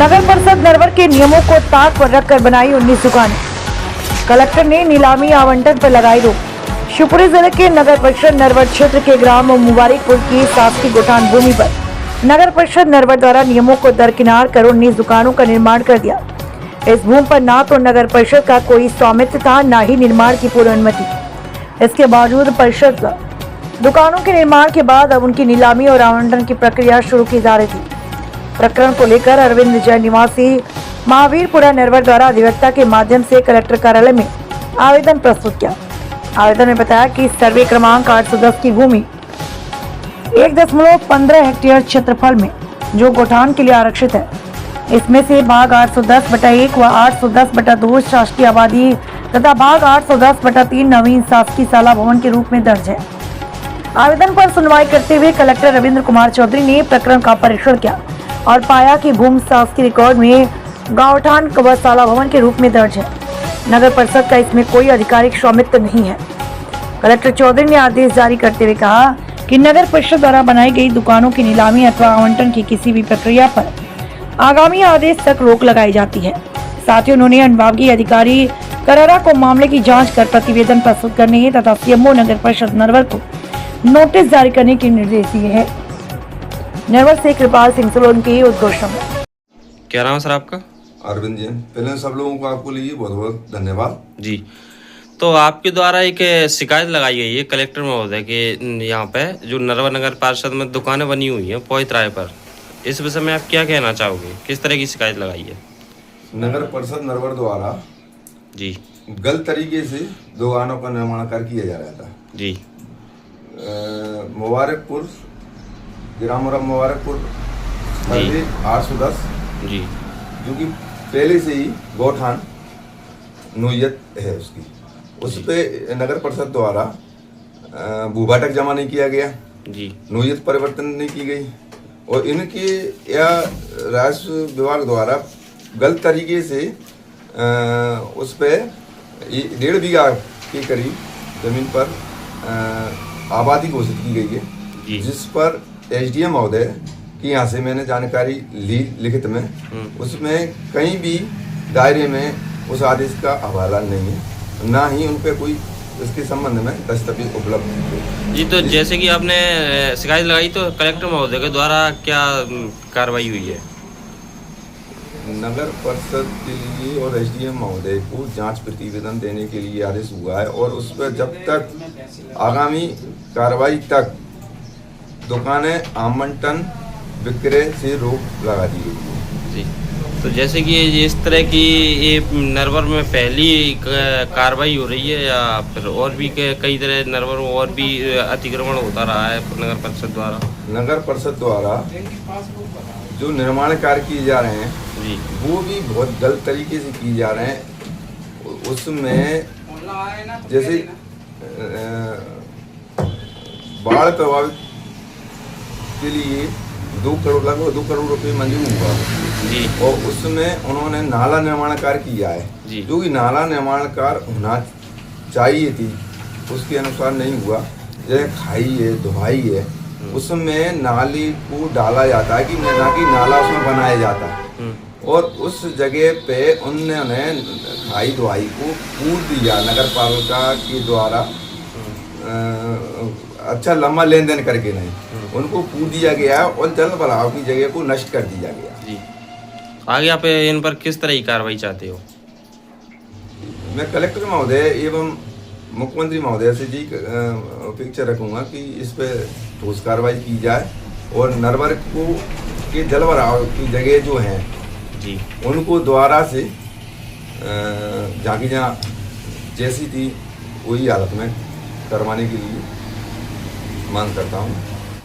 नगर परिषद नरवर के नियमों को ताक पर रखकर बनाई 19 दुकानें। कलेक्टर ने नीलामी आवंटन पर लगाई रोक। शिवपुरी जिले के नगर परिषद नरवर क्षेत्र के ग्राम मुबारकपुर की शासकीय गोठान भूमि पर नगर परिषद नरवर द्वारा नियमों को दरकिनार कर 19 दुकानों का निर्माण कर दिया। इस भूमि पर न तो नगर परिषद का कोई स्वामित्व था, न ही निर्माण की पूर्ण अनुमति। इसके बावजूद परिषद दुकानों के निर्माण के बाद अब उनकी नीलामी और आवंटन की प्रक्रिया शुरू की जा रही थी। प्रकरण को लेकर अरविंद जैन निवासी महावीरपुरा नरवर द्वारा अधिवक्ता के माध्यम से कलेक्टर कार्यालय में आवेदन प्रस्तुत किया। आवेदन में बताया कि सर्वे क्रमांक 810 की भूमि 1.15 हेक्टेयर क्षेत्रफल में जो गोठान के लिए आरक्षित है, इसमें से भाग 810/1 व 810/2 शासकीय आबादी तथा भाग 810/3 नवीन शासकीय शाला भवन के रूप में दर्ज है। आवेदन पर सुनवाई करते हुए कलेक्टर रविंद्र कुमार चौधरी ने प्रकरण का परीक्षण किया और पाया कि भूमि शासकीय रिकॉर्ड में गांवठान व शाला भवन के रूप में दर्ज है। नगर परिषद का इसमें कोई आधिकारिक स्वामित्व नहीं है। कलेक्टर चौधरी ने आदेश जारी करते हुए कहा कि नगर परिषद द्वारा बनाई गई दुकानों की नीलामी अथवा आवंटन की किसी भी प्रक्रिया पर आगामी आदेश तक रोक लगाई जाती है। साथ ही उन्होंने अनुविभागीय अधिकारी करारा को मामले की जांच कर प्रतिवेदन प्रस्तुत करने तथा सीएमओ नगर परिषद नरवर को नोटिस जारी करने के निर्देश दिए हैं। नरवर से कृपाल सिंह सोलंकी उद्घोषणा। क्या नाम है सर आपका? अरविंद जैन। पहले सब लोगों को आपको लिए बहुत बहुत धन्यवाद जी। तो आपके द्वारा एक शिकायत लगाई गई है कलेक्टर महोदय के यहाँ पे जो नरवर नगर परिषद में दुकानें बनी हुई हैं पौधराय पर, इस विषय में आप क्या कहना चाहोगे? किस तरह की शिकायत लगाई है? नगर परिषद नरवर द्वारा जी गलत तरीके से दुकानों का निर्माण कार्य किया जा रहा था। जी मुबारकपुर ग्राम मुबारकपुर 810 जी, जो कि पहले से ही गौठान नोयत है उसकी, उस पे नगर परिषद द्वारा भूभाटक जमा नहीं किया गया जी, नोयत परिवर्तन नहीं की गई और इनके या राजस्व विभाग द्वारा गलत तरीके से उस पे 1.5 बीघा के करीब जमीन पर आबादी घोषित की गई है, जिस पर एसडीएम महोदय कि यहाँ से मैंने जानकारी ली लिखित में, उसमें कहीं भी दायरे में उस आदेश का हवाला नहीं है, ना ही उन पे कोई इसके संबंध में दस्तावेज उपलब्ध है। जी तो जैसे कि आपने शिकायत लगाई तो कलेक्टर महोदय के द्वारा क्या कार्रवाई हुई है? नगर परिषद के लिए और एसडीएम महोदय को जांच प्रतिवेदन देने के लिए आदेश हुआ है और उस पर जब तक आगामी कार्रवाई तक दुकानें आवंटन विक्रय से रोक लगा दी गई है। जी तो जैसे कि इस तरह की ये नरवर में पहली कार्रवाई हो रही है या फिर और भी कई तरह नरवर में और भी अतिक्रमण होता रहा है नगर परिषद द्वारा? नगर परिषद द्वारा जो निर्माण कार्य किए जा रहे हैं जी, वो भी बहुत गलत तरीके से किए जा रहे हैं। उसमें जैसे बाढ़ प्रभावित के लिए 2 करोड़ रुपए मंजूर हुआ जी, और उसमें उन्होंने नाला निर्माण कार्य किया है, जो कि नाला निर्माण कार्य होना चाहिए थी उसके अनुसार नहीं हुआ। जैसे खाई है, धुआई है, उसमें नाली को डाला जाता है कि ना कि नाला उसमें बनाया जाता है और उस जगह पे उन्होंने खाई धुआई को पूर दिया नगर पालिका के द्वारा, अच्छा लंबा लेन देन करके नहीं, उनको पूर दिया गया और जल भराव की जगह को नष्ट कर दिया गया। जी आगे आप इन पर किस तरह की कार्रवाई चाहते हो? मैं कलेक्टर महोदय एवं मुख्यमंत्री महोदय से जी अपेक्षा रखूंगा कि इस पर ठोस कार्रवाई की जाए और नरवर को के जल भराव की जगह जो हैं जी उनको द्वारा से जहाँ की जहाँ जैसी थी वही हालत में करवाने के लिए मांग करता हूँ।